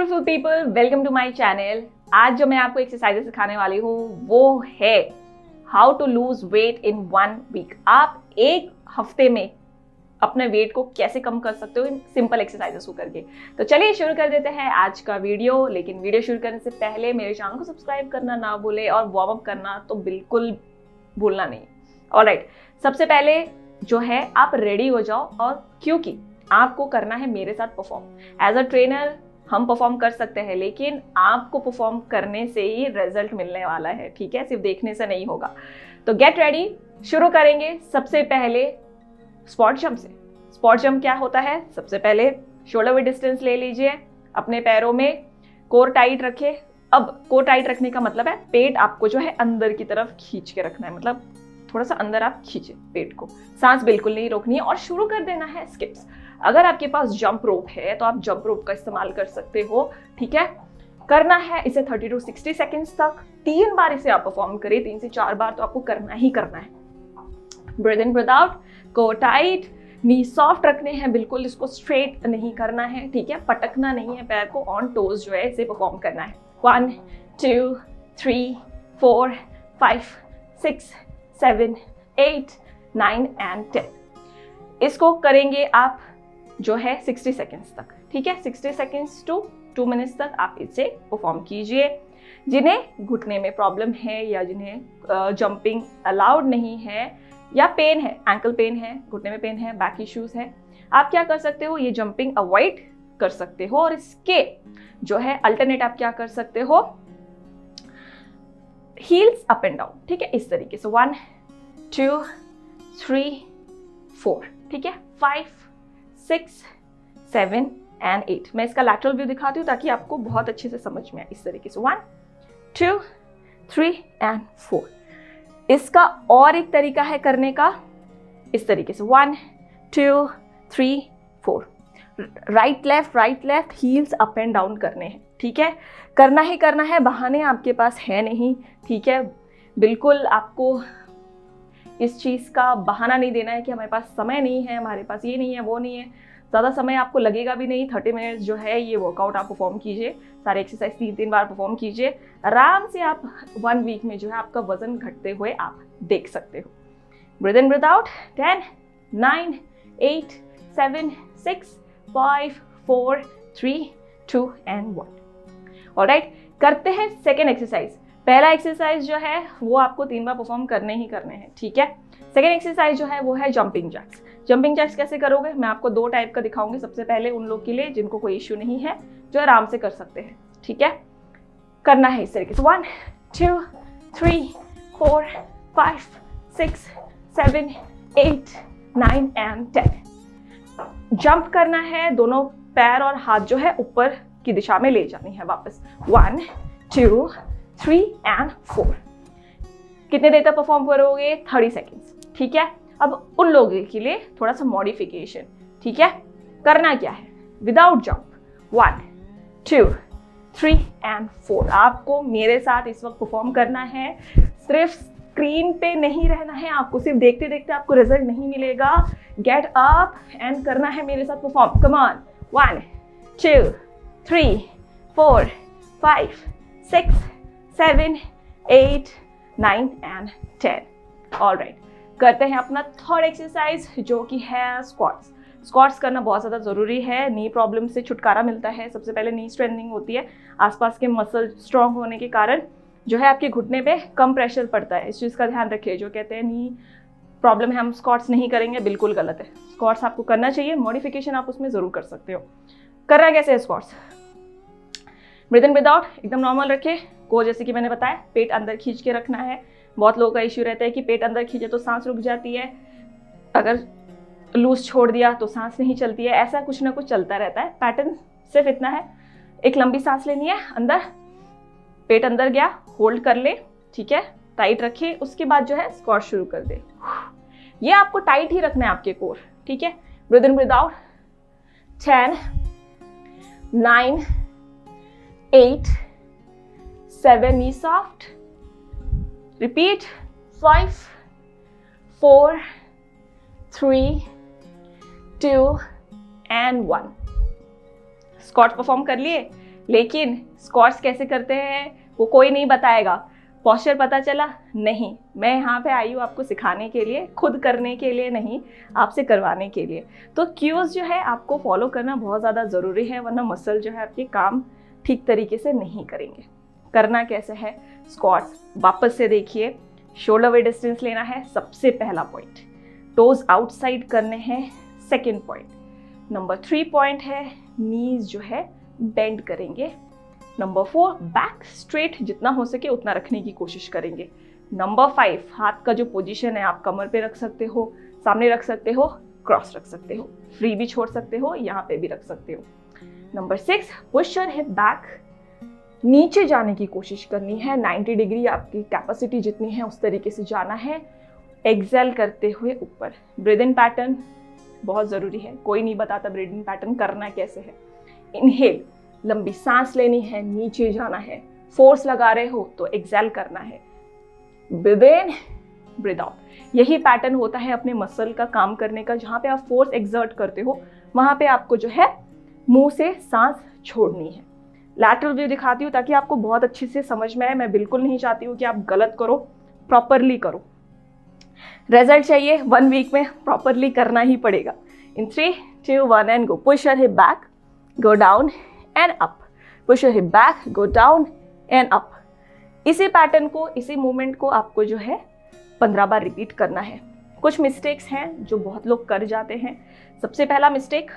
Beautiful people, welcome to my channel. आज जो मैं आपको एक्सरसाइज सिखाने वाली हूँ वो है how to lose weight in 1 week. आप एक हफ्ते में अपने वेट को कैसे कम कर सकते हो इन सिंपल एक्सरसाइजेस को करके। तो चलिए शुरू कर देते हैं आज का वीडियो। लेकिन वीडियो शुरू करने से पहले मेरे चैनल को सब्सक्राइब करना ना भूले और वार्म अप करना तो बिल्कुल भूलना नहीं। ऑलराइट, सबसे पहले जो है आप रेडी हो जाओ, और क्योंकि आपको करना है मेरे साथ परफॉर्म। एज अ ट्रेनर हम परफॉर्म कर सकते हैं, लेकिन आपको परफॉर्म करने से ही रिजल्ट मिलने वाला है, ठीक है, सिर्फ देखने से नहीं होगा। तो गेट रेडी, शुरू करेंगे। सबसे पहले स्पॉट जंप से। स्पॉट जंप क्या होता है? सबसे पहले शोल्डर विद डिस्टेंस ले लीजिए, अपने पैरों में कोर टाइट रखे। अब कोर टाइट रखने का मतलब है पेट आपको जो है अंदर की तरफ खींच के रखना है, मतलब थोड़ा सा अंदर आप खींचे पेट को, सांस बिल्कुल नहीं रोकनी है और शुरू कर देना है स्किप्स। अगर आपके पास जंप रोप है तो आप जंप रोप का इस्तेमाल कर सकते हो, ठीक है। करना है इसे 30 to 60 सेकेंड्स तक। 3 बार इसे आप परफॉर्म करें, 3 से 4 बार तो आपको करना ही करना है। ब्रीथ इन ब्रीथ आउट, कोर टाइट, नी सॉफ्ट रखने हैं, बिल्कुल इसको स्ट्रेट नहीं करना है, ठीक है, पटकना नहीं है पैर को, ऑन टोज जो है इसे परफॉर्म करना है। 1 2 3 4 5 6 7 8 9 and 10। इसको करेंगे आप जो है 60 सेकेंड्स तक, ठीक है। 60 सेकेंड्स टू 2 मिनट्स तक आप इसे परफॉर्म कीजिए। जिन्हें घुटने में प्रॉब्लम है या जिन्हें जंपिंग अलाउड नहीं है या पेन है, एंकल पेन है, घुटने में पेन है, बैक इश्यूज है, आप क्या कर सकते हो, ये जंपिंग अवॉइड कर सकते हो। और इसके जो है अल्टरनेट आप क्या कर सकते हो, हील्स अप एंड डाउन, ठीक है, इस तरीके से 1 2 3 4, ठीक है, 5 6 7 and 8। मैं इसका लैटरल व्यू दिखाती हूँ ताकि आपको बहुत अच्छे से समझ में आए। इस तरीके से 1 2 3 and 4। इसका और एक तरीका है करने का, इस तरीके से 1 2 3 4, right left heels up and down करने हैं, ठीक है। करना ही करना है, बहाने आपके पास है नहीं, ठीक है। बिल्कुल आपको इस चीज़ का बहाना नहीं देना है कि हमारे पास समय नहीं है, हमारे पास ये नहीं है, वो नहीं है। ज़्यादा समय आपको लगेगा भी नहीं, 30 मिनट्स जो है ये वर्कआउट आप परफॉर्म कीजिए। सारे एक्सरसाइज 3 बार परफॉर्म कीजिए। आराम से आप 1 वीक में जो है आपका वजन घटते हुए आप देख सकते हो। Breathe in breathe out, 10 9 8 7 6 5 4 3 2 and 1। Alright, करते हैं सेकेंड एक्सरसाइज। पहला एक्सरसाइज जो है वो आपको 3 बार परफॉर्म करने ही करने हैं, ठीक है। सेकेंड एक्सरसाइज जो है वो है जंपिंग जैक्स। जंपिंग जैक्स कैसे करोगे, मैं आपको 2 टाइप का दिखाऊंगी। सबसे पहले उन लोग के लिए जिनको कोई इश्यू नहीं है, जो आराम से कर सकते हैं, ठीक है। करना है इस तरीके से 1 2 3 4 5 6 7 8 9 and 10। जंप करना है, दोनों पैर और हाथ जो है ऊपर की दिशा में ले जानी है वापस। 1 2 3 and 4। कितने देर तक परफॉर्म करोगे? 30 सेकेंड्स, ठीक है। अब उन लोगों के लिए थोड़ा सा मॉडिफिकेशन, ठीक है। करना क्या है, विदाउट जंप 1 2 3 and 4। आपको मेरे साथ इस वक्त परफॉर्म करना है, सिर्फ स्क्रीन पे नहीं रहना है, आपको सिर्फ देखते देखते आपको रिजल्ट नहीं मिलेगा। गेट अप एंड करना है मेरे साथ perform. Come on, 1 2 3 4 5 6 7 8 9 and 10। Alright, करते हैं अपना थर्ड एक्सरसाइज जो कि है स्क्वाट्स। स्क्वाट्स करना बहुत ज़्यादा ज़रूरी है, नी प्रॉब्लम से छुटकारा मिलता है। सबसे पहले नी स्ट्रेंथनिंग होती है, आसपास के मसल स्ट्रांग होने के कारण जो है आपके घुटने पे कम प्रेशर पड़ता है। इस चीज़ का ध्यान रखिए। जो कहते हैं नी प्रॉब्लम है हम स्क्वाट्स नहीं करेंगे, बिल्कुल गलत है। स्क्वाट्स आपको करना चाहिए, मॉडिफिकेशन आप उसमें ज़रूर कर सकते हो। करना कैसे है स्क्वाट्स? ब्रीथ इन ब्रीथ आउट एकदम नॉर्मल रखे को, जैसे कि मैंने बताया पेट अंदर खींच के रखना है। बहुत लोगों का इश्यू रहता है कि पेट अंदर खींचे तो सांस रुक जाती है, अगर लूज छोड़ दिया तो सांस नहीं चलती है। ऐसा कुछ ना कुछ चलता रहता है। पैटर्न सिर्फ इतना है, एक लंबी सांस लेनी है, अंदर पेट अंदर गया, होल्ड कर ले, ठीक है, टाइट रखिए। उसके बाद जो है स्क्वाट शुरू कर दे। ये आपको टाइट ही रखना है आपके कोर, ठीक है। Breathe in breathe out, 10 9 8 7, knee soft, repeat, 5 4 3 2 and 1। Squat perform कर लिए, लेकिन स्क्वाट्स कैसे करते हैं वो कोई नहीं बताएगा। पोस्चर पता चला? नहीं, मैं यहाँ पे आई हूँ आपको सिखाने के लिए, खुद करने के लिए नहीं, आपसे करवाने के लिए। तो क्यूज जो है आपको फॉलो करना बहुत ज़्यादा ज़रूरी है, वरना मसल जो है आपके काम ठीक तरीके से नहीं करेंगे। करना कैसे है? स्क्वाट्स वापस से देखिए, शोल्डर वेट डिस्टेंस लेना है, सबसे पहला पॉइंट। टोज आउटसाइड करने हैं, सेकेंड पॉइंट। नंबर 3 पॉइंट है नीज जो है बेंड करेंगे। नंबर 4 बैक स्ट्रेट जितना हो सके उतना रखने की कोशिश करेंगे। नंबर 5 हाथ का जो पोजीशन है आप कमर पे रख सकते हो, सामने रख सकते हो, क्रॉस रख सकते हो, फ्री भी छोड़ सकते हो, यहाँ पे भी रख सकते हो। Number 6 push your hip back, नीचे जाने की कोशिश करनी है, 90 डिग्री आपकी कैपेसिटी जितनी है उस तरीके से जाना है। एक्सेल करते हुए ऊपर। ब्रीथ इन पैटर्न बहुत ज़रूरी है, कोई नहीं बताता ब्रीथ इन पैटर्न करना कैसे है। इनहेल, लंबी सांस लेनी है, नीचे जाना है। फोर्स लगा रहे हो तो एक्सेल करना है। ब्रीथ इन, ब्रीथ आउट। यही पैटर्न होता है अपने मसल का काम करने का। जहाँ पे आप फोर्स एक्सर्ट करते हो वहाँ पे आपको जो है मुंह से सांस छोड़नी है। लैटरल व्यू दिखाती हूँ ताकि आपको बहुत अच्छे से समझ में आए। मैं बिल्कुल नहीं चाहती हूँ कि आप गलत करो, प्रॉपरली करो। रिजल्ट चाहिए 1 वीक में, प्रॉपरली करना ही पड़ेगा। इन 3, 2, 1 and go. Push your hip back, go down and up. Push your hip back, go down and up. इसी पैटर्न को, इसी मूवमेंट को आपको जो है 15 बार रिपीट करना है। कुछ मिस्टेक्स हैं जो बहुत लोग कर जाते हैं। सबसे पहला मिस्टेक,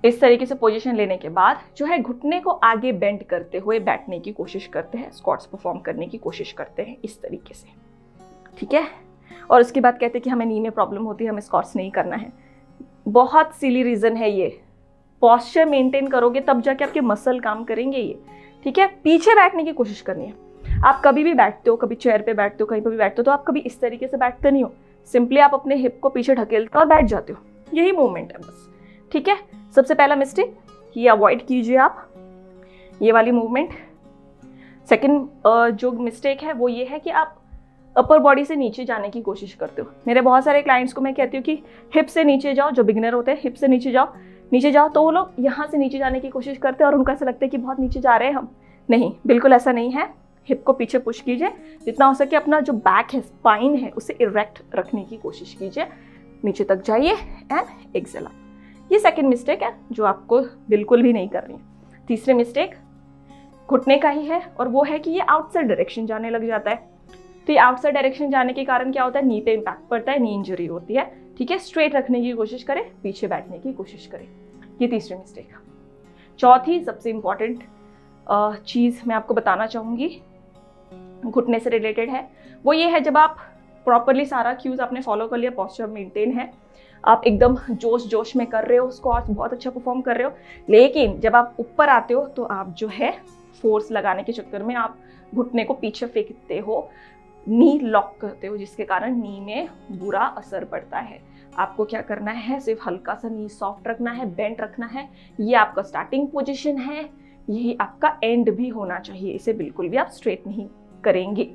इस तरीके से पोजीशन लेने के बाद जो है घुटने को आगे बेंड करते हुए बैठने की कोशिश करते हैं, स्क्वाट्स परफॉर्म करने की कोशिश करते हैं इस तरीके से, ठीक है। और उसके बाद कहते हैं कि हमें नी में प्रॉब्लम होती है, हमें स्क्वाट्स नहीं करना है। बहुत सिली रीज़न है ये। पॉस्चर मेंटेन करोगे तब जाके आपके मसल काम करेंगे ये, ठीक है। पीछे बैठने की कोशिश करनी है। आप कभी भी बैठते हो, कभी चेयर पे बैठते हो, कहीं पर भी बैठते हो, तो आप कभी इस तरीके से बैठते नहीं हो। सिंपली आप अपने हिप को पीछे ढकेलते हो और बैठ जाते हो। यही मूवमेंट है बस, ठीक है। सबसे पहला मिस्टेक ये अवॉइड कीजिए आप, ये वाली मूवमेंट। सेकंड जो मिस्टेक है वो ये है कि आप अपर बॉडी से नीचे जाने की कोशिश करते हो। मेरे बहुत सारे क्लाइंट्स को मैं कहती हूँ कि हिप से नीचे जाओ, जो बिगिनर होते हैं हिप से नीचे जाओ, नीचे जाओ, तो वो लोग यहाँ से नीचे जाने की कोशिश करते हैं और उनको ऐसा लगता है कि बहुत नीचे जा रहे हैं हम। नहीं, बिल्कुल ऐसा नहीं है। हिप को पीछे पुश कीजिए, जितना हो सके अपना जो बैक है, स्पाइन है, उसे इरेक्ट रखने की कोशिश कीजिए। नीचे तक जाइए एंड एक्सेल। ये सेकंड मिस्टेक है जो आपको बिल्कुल भी नहीं करनी है। तीसरी मिस्टेक घुटने का ही है और वो है कि ये आउटसाइड डायरेक्शन जाने लग जाता है। तो ये आउटसाइड डायरेक्शन जाने के कारण क्या होता है, नी पे इम्पैक्ट पड़ता है, नी इंजरी होती है, ठीक है। स्ट्रेट रखने की कोशिश करें, पीछे बैठने की कोशिश करें। ये तीसरी मिस्टेक। चौथी सबसे इम्पॉर्टेंट चीज़ मैं आपको बताना चाहूँगी, घुटने से रिलेटेड है, वो ये है जब आप प्रॉपरली सारा क्यूज आपने फॉलो कर लिया, पॉस्चर मेंटेन है, आप एकदम जोश में कर रहे हो, स्क्वाट्स बहुत अच्छा परफॉर्म कर रहे हो, लेकिन जब आप ऊपर आते हो तो आप जो है फोर्स लगाने के चक्कर में आप घुटने को पीछे फेंकते हो, नी लॉक करते हो, जिसके कारण नी में बुरा असर पड़ता है। आपको क्या करना है, सिर्फ हल्का सा नी सॉफ्ट रखना है, बेंड रखना है। ये आपका स्टार्टिंग पोजीशन है, यही आपका एंड भी होना चाहिए। इसे बिल्कुल भी आप स्ट्रेट नहीं करेंगे।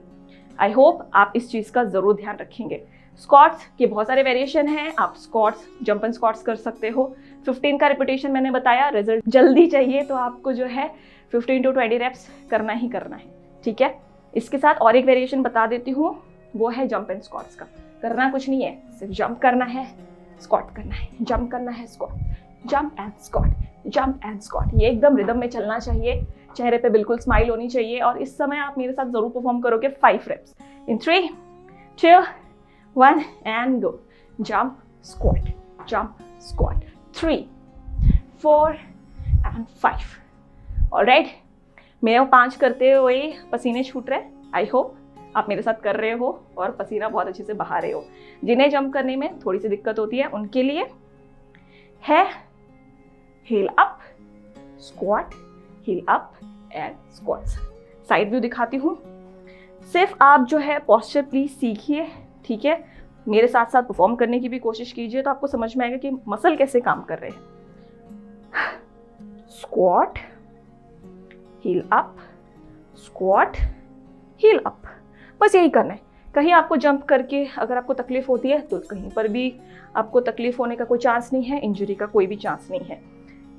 आई होप आप इस चीज़ का ज़रूर ध्यान रखेंगे। स्क्वाट्स के बहुत सारे वेरिएशन हैं, आप स्क्वाट्स, जंप एंड स्क्वाट्स कर सकते हो। 15 का रिपीटेशन मैंने बताया, रिजल्ट जल्दी चाहिए तो आपको जो है 15 to 20 रेप्स करना ही करना है, ठीक है। इसके साथ और एक वेरिएशन बता देती हूँ, वो है जंप एंड स्क्वाट्स का। करना कुछ नहीं है, सिर्फ जंप करना है, स्क्वाट करना है, जंप करना है, squat, jump and squat, jump and squat. ये एकदम रिदम में चलना चाहिए, चेहरे पे बिल्कुल स्माइल होनी चाहिए। और इस समय आप मेरे साथ जरूर परफॉर्म करोगे 5 reps. In 3, 2, 1 and go. Jump, squat, jump, squat. 3, 4 and 5। Alright, मेरे 5 करते हुए पसीने छूट रहे। आई होप आप मेरे साथ कर रहे हो और पसीना बहुत अच्छे से बहा रहे हो। जिन्हें जंप करने में थोड़ी सी दिक्कत होती है उनके लिए है heel up, squat, heel up and squats. Side view दिखाती हूँ। सिर्फ आप जो है पॉस्चर प्लीज सीखिए, ठीक है। मेरे साथ साथ परफॉर्म करने की भी कोशिश कीजिए तो आपको समझ में आएगा कि मसल कैसे काम कर रहे हैं। Squat, heel up, squat, heel up, बस यही करना है। कहीं आपको जंप करके अगर आपको तकलीफ होती है तो कहीं पर भी आपको तकलीफ होने का कोई चांस नहीं है, इंजरी का कोई भी चांस नहीं है।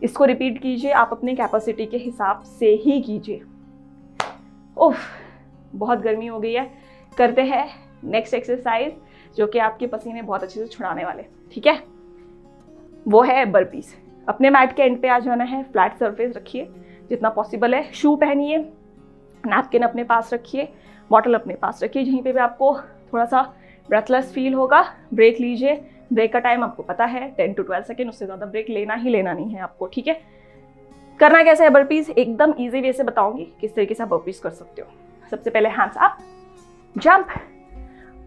इसको रिपीट कीजिए, आप अपनी कैपेसिटी के हिसाब से ही कीजिए। उफ, बहुत गर्मी हो गई है। करते हैं नेक्स्ट एक्सरसाइज जो कि आपके पसीने बहुत अच्छे से छुड़ाने वाले, ठीक है? वो है बर्पीज। अपने मैट के एंड पे आ जाना है, फ्लैट सरफेस रखिए जितना पॉसिबल है, शू पहनिए, नैपकिन अपने पास रखिए, बॉटल अपने पास रखिए, जहीं पे भी आपको थोड़ा सा ब्रेथलेस फील होगा ब्रेक लीजिए। ब्रेक का टाइम आपको पता है 10 to 12 सेकेंड, उससे ज़्यादा ब्रेक लेना ही लेना नहीं है आपको, ठीक है? करना कैसे है बर्पीज, एकदम ईजी वे से बताऊंगी किस तरीके से आप बर्पीज कर सकते हो। सबसे पहले हैंड्स अप, जंप,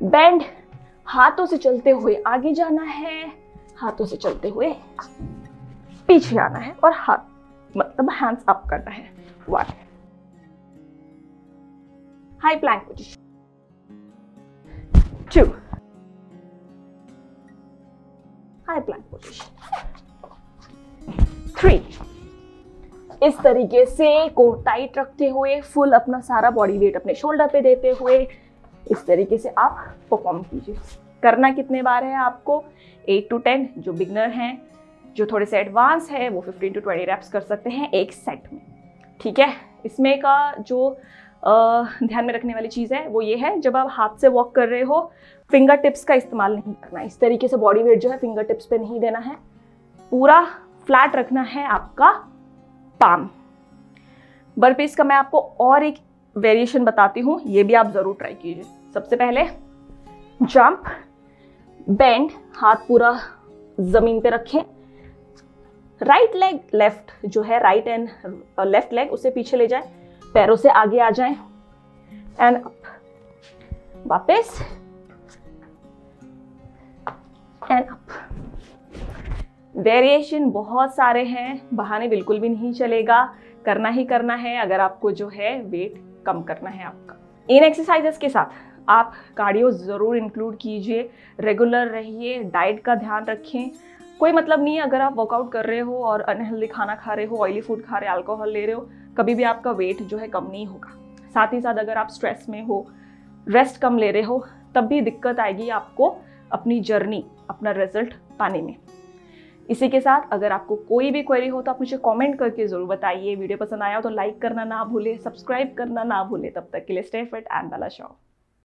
बेंड, हाथों से चलते हुए आगे जाना है, हाथों से चलते हुए पीछे आना है और हाथ मतलब हैंड्स अप करना है। 1, high plank position, 2, high plank position, 3। इस तरीके से को टाइट रखते हुए फुल अपना सारा बॉडी वेट अपने शोल्डर पे देते हुए इस तरीके से आप परफॉर्म कीजिए। करना कितने बार है आपको? 8 to 10। जो बिगनर हैं, जो थोड़े से एडवांस है, वो 15 to 20 रेप्स कर सकते हैं एक सेट में, ठीक है? इसमें का जो ध्यान में रखने वाली चीज़ है वो ये है, जब आप हाथ से वॉक कर रहे हो फिंगर टिप्स का इस्तेमाल नहीं करना। इस तरीके से बॉडी वेट जो है फिंगर टिप्स पे नहीं देना है, पूरा फ्लैट रखना है आपका पाम। बर्पीज का मैं आपको और एक वेरिएशन बताती हूँ, ये भी आप जरूर ट्राई कीजिए। सबसे पहले जंप, बेंड, हाथ पूरा जमीन पे रखें, राइट लेग लेफ्ट जो है राइट एंड लेफ्ट लेग उसे पीछे ले जाए, पैरों से आगे आ जाएं एंड अप, वापस एंड अप। वेरिएशन बहुत सारे हैं, बहाने बिल्कुल भी नहीं चलेगा, करना ही करना है अगर आपको जो है वेट कम करना है आपका। इन एक्सरसाइजेस के साथ आप कार्डियो ज़रूर इंक्लूड कीजिए, रेगुलर रहिए, डाइट का ध्यान रखें। कोई मतलब नहीं है अगर आप वर्कआउट कर रहे हो और अनहेल्दी खाना खा रहे हो, ऑयली फूड खा रहे हो, अल्कोहल ले रहे हो, कभी भी आपका वेट जो है कम नहीं होगा। साथ ही साथ अगर आप स्ट्रेस में हो, रेस्ट कम ले रहे हो, तब भी दिक्कत आएगी आपको अपनी जर्नी, अपना रिजल्ट पाने में। इसी के साथ अगर आपको कोई भी क्वेरी हो तो आप मुझे कमेंट करके ज़रूर बताइए। वीडियो पसंद आया हो तो लाइक करना ना भूले, सब्सक्राइब करना ना भूले। तब तक के लिए stay fit and Bala show.